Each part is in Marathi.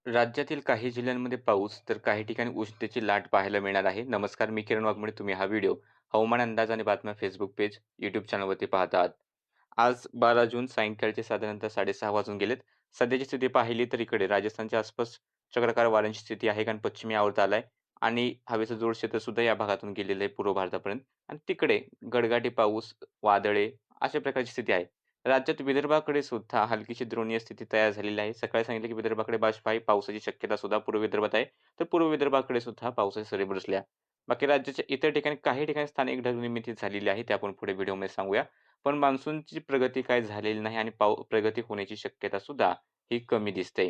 राज्यातील काही जिल्ह्यांमध्ये पाऊस तर काही ठिकाणी उष्णतेची लाट पाहायला मिळणार आहे. नमस्कार, मी किरण वाघमोडे. तुम्ही हा व्हिडिओ हवामान अंदाज आणि बातम्या फेसबुक पेज, यूट्यूब चॅनलवरती पाहत आहात. आज 12 जून सायंकाळचे साधारणतः 6:30 वाजून गेलेत. सध्याची स्थिती पाहिली तर इकडे राजस्थानच्या आसपास चक्राकार वाऱ्यांची स्थिती आहे, कारण पश्चिमी आवर्त आलाय आणि हवेचं जोर क्षेत्र सुद्धा या भागातून गेलेलं आहे पूर्व भारतापर्यंत आणि तिकडे गडगडाटी पाऊस, वादळे अशा प्रकारची स्थिती आहे. राज्यात विदर्भाकडे सुद्धा हलकीशी द्रोणीय स्थिती तयार झालेली आहे. सकाळी सांगितलं की विदर्भाकडे बाष्पाई पावसाची शक्यता सुद्धा पूर्व विदर्भात आहे. तर पूर्व विदर्भाकडे सुद्धा पावसाच्या सरी बरसल्या. बाकी राज्याच्या इतर ठिकाणी काही ठिकाणी स्थानिक ढगनिर्मिती झालेली आहे. ते आपण पुढे व्हिडिओमध्ये सांगूया. पण मान्सूनची प्रगती काही झालेली नाही आणि प्रगती होण्याची शक्यता सुद्धा ही कमी दिसते.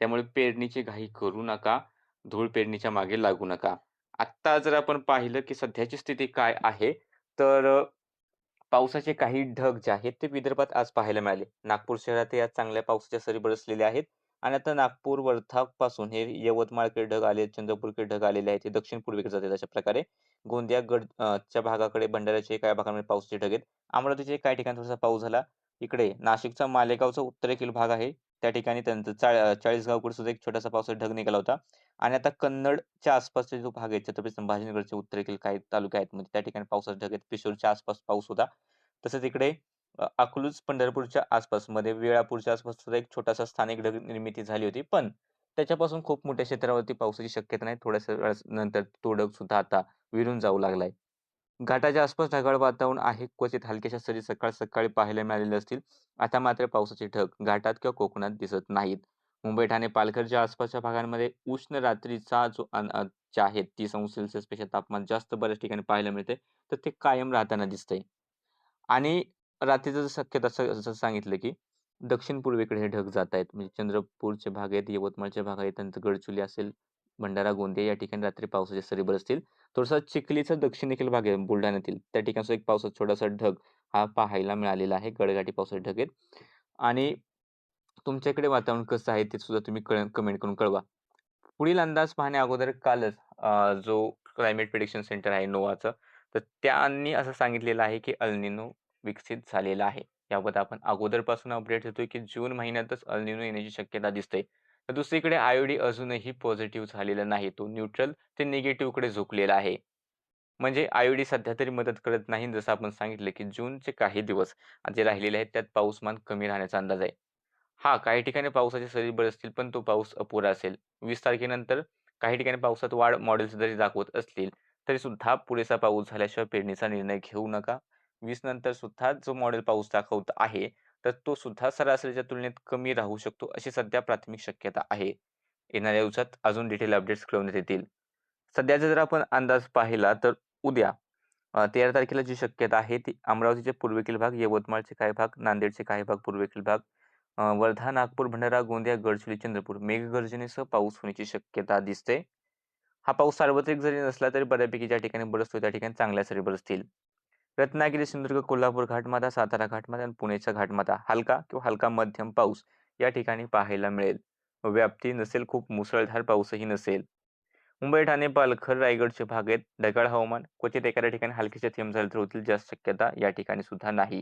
त्यामुळे पेरणीची घाई करू नका. धूळ पेरणीच्या मागे लागू नका. आत्ता जर आपण पाहिलं की सध्याची स्थिती काय आहे, तर पावसाचे काही ढग जे आहेत ते विदर्भात आज पाहायला मिळाले. नागपूर शहरातही आज चांगल्या पावसाच्या सरी बरसलेल्या आहेत आणि आता नागपूर, वर्धापासून हे यवतमाळकडे ढग आले, चंद्रपूरकडे ढग आलेले आहेत. ते दक्षिण पूर्वेकडे जातात अशा प्रकारे. गोंदिया च्या भागाकडे, भंडाऱ्याच्या काही भागामध्ये पावसाचे ढग आहेत. अमरावतीच्या काही ठिकाणी थोडासा पाऊस झाला. इकडे नाशिकचा मालेगावचा उत्तरेकडील भाग आहे. त्या ठिकाणी त्यांचं चाळीसगावकडे सुद्धा एक छोटासा पावसाचा ढग निघाला होता आणि आता कन्नडच्या आसपासचा जो भाग आहे, छत्रपती संभाजीनगरचे उत्तरेकडील काही तालुके आहेत, म्हणजे त्या ठिकाणी पावसाचे ढग आहेत. पिशोरच्या आसपास पाऊस होता. तसंच इकडे अकलूज, पंढरपूरच्या आसपासमध्ये, वेळापूरच्या आसपास सुद्धा एक छोटासा स्थानिक ढग निर्मिती झाली होती. पण त्याच्यापासून खूप मोठ्या क्षेत्रावरती पावसाची शक्यता नाही. थोड्याशा वेळानंतर तो ढग सुद्धा आता विरून जाऊ लागलाय. घाटाच्या आसपास ढगाळ वातावरण आहे. क्वचित हलक्याशा सरी सकाळ-सकाळी पाहायला मिळालेल्या असतील. आता मात्र पावसाचे ढग घाटात किंवा कोकणात दिसत नाहीत. मुंबई, ठाणे, पालघरच्या आसपासच्या भागांमध्ये उष्ण रात्रीचा जो जे आहे 30 अंश सेल्सिअसपेक्षा तापमान जास्त बऱ्याच ठिकाणी पाहायला मिळते. तर ते कायम राहताना दिसतंय. आणि रात्रीचं जर शक्यता जसं सांगितलं, की दक्षिण पूर्वेकडे हे ढग जात आहेत. म्हणजे चंद्रपूरचे भाग आहेत, यवतमाळचे भाग आहेत, त्यानंतर गडचिरोली असेल, भंडारा, गोंदिया या ठिकाणी रात्री पावसाच्या सरी बरसतील. थोडासा चिखलीचा दक्षिणेकडील भाग आहे बुलढाण्यातील, त्या ठिकाणी सुद्धा एक पावसाचा छोटासा ढग हा पाहायला मिळालेला आहे. गडगडाटी पावसाचे ढग आहेत. आणि तुमच्याकडे वातावरण कसं आहे ते सुद्धा तुम्ही कमेंट करून कळवा. पुढील अंदाज पाहण्या अगोदर कालच जो क्लायमेट प्रिडिक्शन सेंटर आहे नोआचं, तर त्यांनी असं सांगितलेलं आहे, की अल निनो विकसित झालेला आहे. याबाबत आपण अगोदरपासून अपडेट देतोय, की जून महिन्यातच अल निनो येण्याची शक्यता दिसते. तर दुसरीकडे आय अजूनही पॉझिटिव्ह झालेला नाही. तो न्यूट्रल ते निगेटिव्हकडे झुकलेला आहे. म्हणजे आय सध्या तरी मदत करत नाही. जसं आपण सांगितलं, की जूनचे काही दिवस जे राहिलेले आहेत त्यात पाऊसमान कमी राहण्याचा अंदाज आहे. हां, काही ठिकाणी पावसाच्या सरी बरसतील, पण तो पाऊस अपुरा असेल. 20 तारखेनंतर काही ठिकाणी पावसात वाढ मॉडेल्स जरी दाखवत असतील, तरी सुद्धा पुरेसा पाऊस झाल्याशिवाय पेरणीचा निर्णय घेऊ नका. 20 नंतर सुद्धा जो मॉडेल पाऊस दाखवत आहे, तर तो सुद्धा सरासरीच्या तुलनेत कमी राहू शकतो, अशी सध्या प्राथमिक शक्यता आहे. येणाऱ्या दिवसात अजून डिटेल अपडेट्स कळवण्यात येतील. सध्याचा जर आपण अंदाज पाहिला, तर उद्या 13 तारखेला जी शक्यता आहे, ती अमरावतीचे पूर्वेकडील भाग, यवतमाळचे काही भाग, नांदेडचे काही भाग, पूर्वेकडील भाग, वर्धा, नागपूर, भंडारा, गोंदिया, गडचिरोली, चंद्रपूर मेघगर्जनेसह पाऊस होण्याची शक्यता दिसते. हा पाऊस सार्वत्रिक जरी नसला तरी बऱ्यापैकी ज्या ठिकाणी बरसतो त्या ठिकाणी चांगल्या सरी बरसतील. रत्नागिरी, सिंधुदुर्ग, कोल्हापूर घाटमाथा, सातारा घाटमाथा आणि पुण्याचा घाटमाथा हलका किंवा हलका मध्यम पाऊस या ठिकाणी पाहायला मिळेल. व्याप्ती नसेल, खूप मुसळधार पाऊसही नसेल. मुंबई, ठाणे, पालघर, रायगडचे भाग आहेत. ढगाळ हवामान, क्वचित एखाद्या ठिकाणी हलकेसे थेंब झाले तर होतील, जास्त शक्यता या ठिकाणी सुद्धा नाही.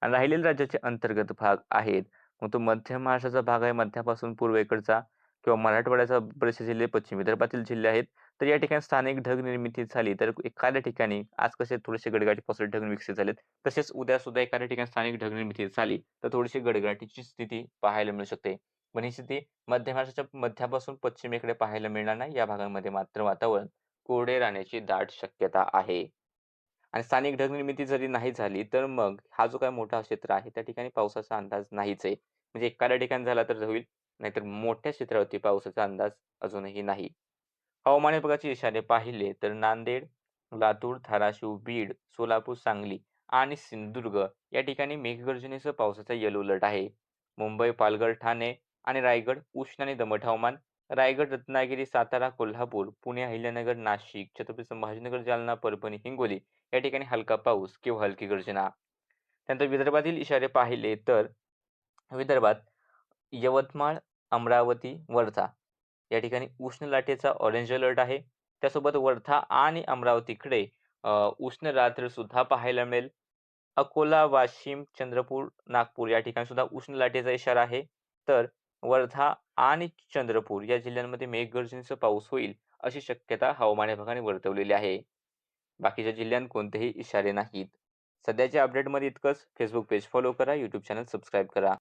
आणि राहिलेले राज्याचे अंतर्गत भाग आहेत. मग तो मध्य महाराष्ट्राचा भाग आहे, मध्यापासून पूर्वेकडचा किंवा मराठवाड्याचा बरेचसे जिल्हे, पश्चिम विदर्भातील जिल्हे आहेत. तर या ठिकाणी स्थानिक ढग निर्मिती झाली तर एखाद्या ठिकाणी आज कसे थोडेसे गडगडाटी पावसाचे ढग विकसित झालेत, तसेच उद्या सुद्धा एखाद्या ठिकाणी स्थानिक ढग निर्मिती झाली तर थोडीशी गडगडाटीची स्थिती पाहायला मिळू शकते. पण ही स्थिती मध्य महाराष्ट्राच्या मध्यापासून पश्चिमेकडे पाहायला मिळणार नाही. या भागांमध्ये मात्र वातावरण कोरडे राहण्याची दाट शक्यता आहे. आणि स्थानिक ढगनिर्मिती जरी नाही झाली, तर मग हा जो काही मोठा क्षेत्र आहे, त्या ठिकाणी पावसाचा अंदाज नाहीच आहे. म्हणजे एखाद्या ठिकाणी झाला तर होईल, नाहीतर मोठ्या क्षेत्रावरती पावसाचा अंदाज अजूनही नाही. हवामान विभागाचे इशारे पाहिले तर नांदेड, लातूर, धाराशिव, बीड, सोलापूर, सांगली आणि सिंधुदुर्ग या ठिकाणी मेघगर्जनेसह पावसाचा येलो अलर्ट आहे. मुंबई, पालघर, ठाणे आणि रायगड उष्ण आणि दमट हवामान. रायगड, रत्नागिरी, सातारा, कोल्हापूर, पुणे, अहिल्यानगर, नाशिक, छत्रपती संभाजीनगर, जालना, परभणी, हिंगोली या ठिकाणी हलका पाऊस किंवा हलकी गर्जना. त्यानंतर विदर्भातील इशारे पाहिले तर विदर्भात यवतमाळ, अमरावती, वर्धा या ठिकाणी उष्ण लाटेचा ऑरेंज अलर्ट आहे. त्यासोबत वर्धा आणि अमरावतीकडे उष्ण रात्र सुद्धा पाहायला मिळेल. अकोला, वाशिम, चंद्रपूर, नागपूर या ठिकाणी सुद्धा उष्ण लाटेचा इशारा आहे. तर वर्धा आणि चंद्रपूर या जिल्ह्यांमध्ये मेघगर्जनेसह पाऊस होईल अशी शक्यता हवामान विभागाने वर्तवलेली आहे. बाकीच्या जिल्ह्यांत कोणतेही इशारे नाहीत. सध्याच्या अपडेटमध्ये इतकंच. फेसबुक पेज फॉलो करा, यूट्यूब चॅनल सबस्क्राईब करा.